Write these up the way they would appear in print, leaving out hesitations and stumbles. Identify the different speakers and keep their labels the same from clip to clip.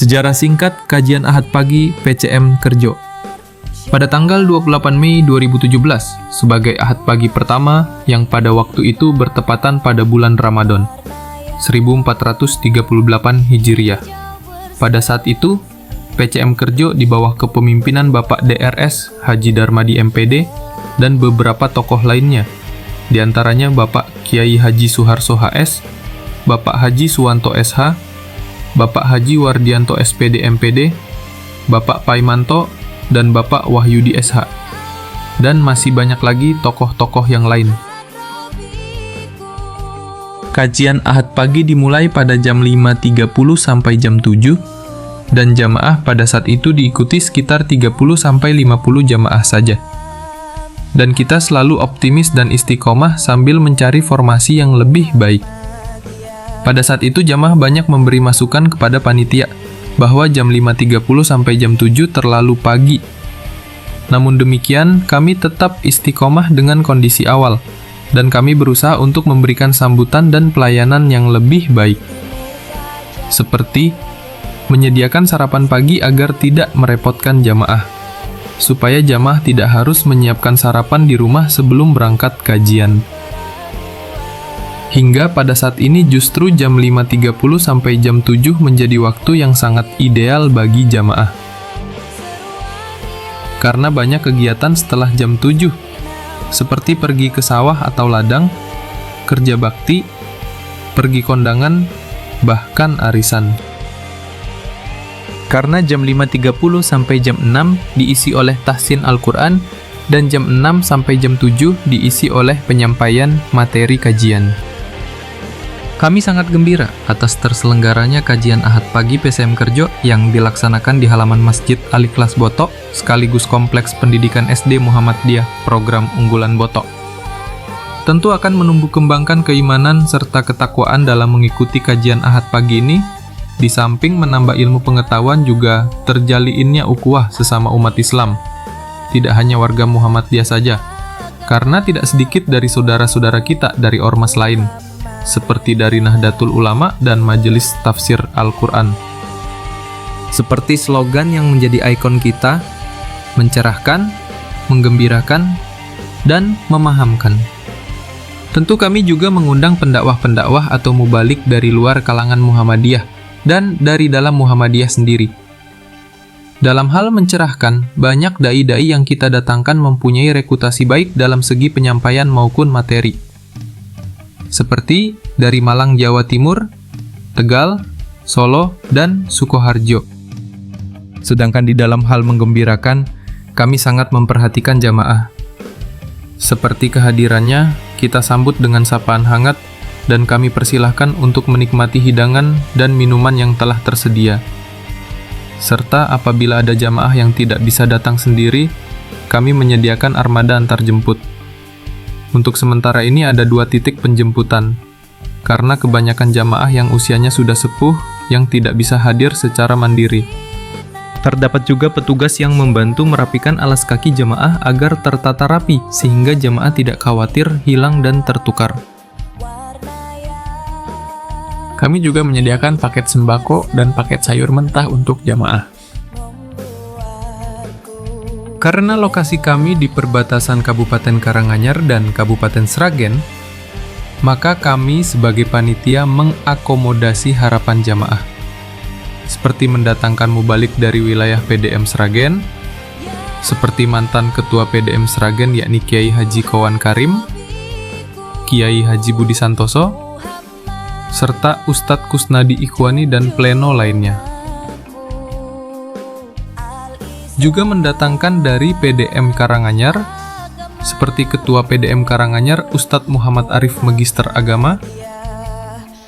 Speaker 1: Sejarah singkat kajian Ahad pagi PCM Kerjo. Pada tanggal 28 Mei 2017, sebagai Ahad pagi pertama yang pada waktu itu bertepatan pada bulan Ramadan, 1438 Hijriah. Pada saat itu, PCM Kerjo di bawah kepemimpinan Bapak DRS Haji Darmadi MPD dan beberapa tokoh lainnya, di antaranya Bapak Kiai Haji Suharso HS, Bapak Haji Suwanto SH, Bapak Haji Wardianto SPD MPD, Bapak Paimanto, dan Bapak Wahyudi SH, dan masih banyak lagi tokoh-tokoh yang lain. Kajian Ahad pagi dimulai pada jam 5.30 sampai jam 7, dan jamaah pada saat itu diikuti sekitar 30-50 jamaah saja. Dan kita selalu optimis dan istiqomah sambil mencari formasi yang lebih baik. Pada saat itu jamaah banyak memberi masukan kepada panitia bahwa jam 5.30 sampai jam 7 terlalu pagi. Namun demikian, kami tetap istiqomah dengan kondisi awal, dan kami berusaha untuk memberikan sambutan dan pelayanan yang lebih baik. Seperti menyediakan sarapan pagi agar tidak merepotkan jamaah, supaya jamaah tidak harus menyiapkan sarapan di rumah sebelum berangkat kajian. Hingga pada saat ini justru jam 5.30 sampai jam 7 menjadi waktu yang sangat ideal bagi jamaah. Karena banyak kegiatan setelah jam 7, seperti pergi ke sawah atau ladang, kerja bakti, pergi kondangan, bahkan arisan. Karena jam 5.30 sampai jam 6 diisi oleh tahsin Al-Quran, dan jam 6 sampai jam 7 diisi oleh penyampaian materi kajian. Kami sangat gembira atas terselenggaranya kajian Ahad pagi PCM Kerjo yang dilaksanakan di halaman Masjid Al-Ikhlas Botok, sekaligus Kompleks Pendidikan SD Muhammadiyah Program Unggulan Botok. Tentu akan menumbuh kembangkan keimanan serta ketakwaan dalam mengikuti kajian Ahad pagi ini, di samping menambah ilmu pengetahuan juga terjalinnya ukhuwah sesama umat Islam, tidak hanya warga Muhammadiyah saja, karena tidak sedikit dari saudara-saudara kita dari ormas lain, seperti dari Nahdlatul Ulama dan Majelis Tafsir Al-Quran. Seperti slogan yang menjadi ikon kita, mencerahkan, menggembirakan, dan memahamkan. Tentu kami juga mengundang pendakwah-pendakwah atau mubalik dari luar kalangan Muhammadiyah dan dari dalam Muhammadiyah sendiri. Dalam hal mencerahkan, banyak dai-dai yang kita datangkan mempunyai reputasi baik dalam segi penyampaian maupun materi. Seperti dari Malang, Jawa Timur, Tegal, Solo, dan Sukoharjo. Sedangkan di dalam hal menggembirakan, kami sangat memperhatikan jamaah. Seperti kehadirannya, kita sambut dengan sapaan hangat, dan kami persilahkan untuk menikmati hidangan dan minuman yang telah tersedia. Serta apabila ada jamaah yang tidak bisa datang sendiri, kami menyediakan armada antar jemput. Untuk sementara ini ada 2 titik penjemputan, karena kebanyakan jamaah yang usianya sudah sepuh yang tidak bisa hadir secara mandiri. Terdapat juga petugas yang membantu merapikan alas kaki jamaah agar tertata rapi, sehingga jamaah tidak khawatir hilang dan tertukar. Kami juga menyediakan paket sembako dan paket sayur mentah untuk jamaah. Karena lokasi kami di perbatasan Kabupaten Karanganyar dan Kabupaten Sragen, maka kami sebagai panitia mengakomodasi harapan jamaah, seperti mendatangkan mubalik dari wilayah PDM Sragen, seperti mantan Ketua PDM Sragen yakni Kiai Haji Kowan Karim, Kiai Haji Budi Santoso, serta Ustadz Kusnadi Ikhwani dan pleno lainnya. Juga mendatangkan dari PDM Karanganyar, seperti Ketua PDM Karanganyar Ustadz Muhammad Arif Magister Agama,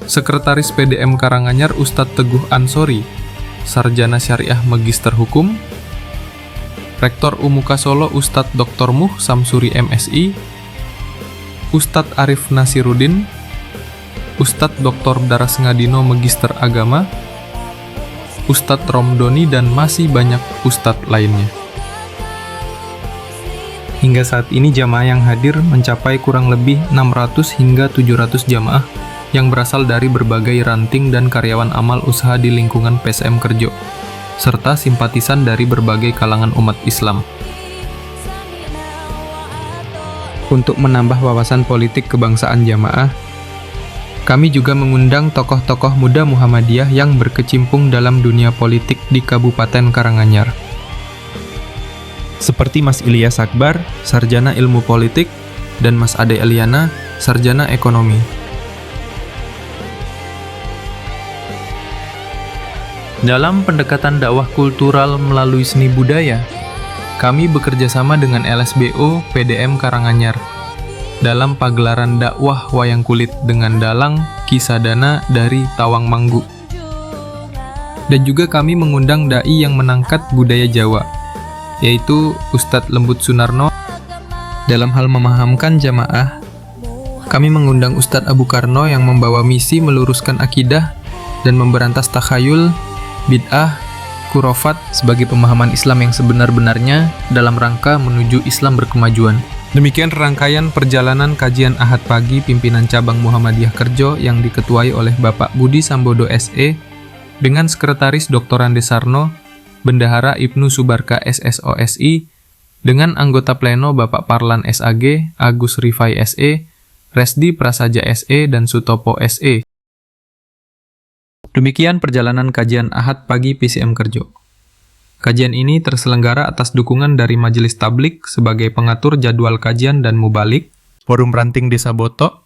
Speaker 1: Sekretaris PDM Karanganyar Ustadz Teguh Ansori, Sarjana Syariah Magister Hukum, Rektor Umuka Solo Ustadz Dr. Muh Samsuri MSI, Ustadz Arif Nasiruddin, Ustadz Dr. Daras Ngadino Magister Agama, Ustadz Romdoni, dan masih banyak ustadz lainnya. Hingga saat ini jamaah yang hadir mencapai kurang lebih 600 hingga 700 jamaah yang berasal dari berbagai ranting dan karyawan amal usaha di lingkungan PSM Kerjo, serta simpatisan dari berbagai kalangan umat Islam. Untuk menambah wawasan politik kebangsaan jamaah, kami juga mengundang tokoh-tokoh muda Muhammadiyah yang berkecimpung dalam dunia politik di Kabupaten Karanganyar. Seperti Mas Ilyas Akbar, Sarjana Ilmu Politik, dan Mas Ade Eliana, Sarjana Ekonomi. Dalam pendekatan dakwah kultural melalui seni budaya, kami bekerja sama dengan LSBO PDM Karanganyar dalam pagelaran dakwah wayang kulit dengan dalang Kisadana dari Tawangmanggu. Dan juga kami mengundang dai yang menangkat budaya Jawa, yaitu Ustadz Lembut Sunarno. Dalam hal memahamkan jamaah, kami mengundang Ustadz Abu Karno yang membawa misi meluruskan akidah dan memberantas takhayul, bid'ah, khurafat sebagai pemahaman Islam yang sebenar-benarnya dalam rangka menuju Islam berkemajuan. Demikian rangkaian perjalanan kajian Ahad pagi pimpinan cabang Muhammadiyah Kerjo yang diketuai oleh Bapak Budi Sambodo SE dengan Sekretaris Dr. Andes Sarno, Bendahara Ibnu Subarka SSOSI, dengan anggota pleno Bapak Parlan SAG, Agus Rifai SE, Resdi Prasaja SE, dan Sutopo SE. Demikian perjalanan kajian Ahad pagi PCM Kerjo. Kajian ini terselenggara atas dukungan dari Majelis Tablik sebagai pengatur jadwal kajian dan mubalik, Forum Ranting Desa Boto,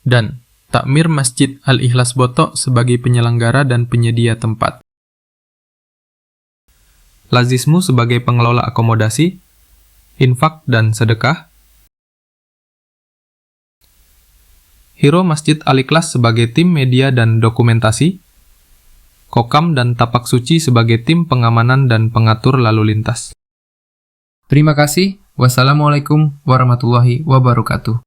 Speaker 1: dan Takmir Masjid Al-Ikhlas Boto sebagai penyelenggara dan penyedia tempat. Lazismu sebagai pengelola akomodasi, infak dan sedekah, Hiro Masjid Al-Ikhlas sebagai tim media dan dokumentasi, Kokam dan Tapak Suci sebagai tim pengamanan dan pengatur lalu lintas. Terima kasih. Wassalamualaikum warahmatullahi wabarakatuh.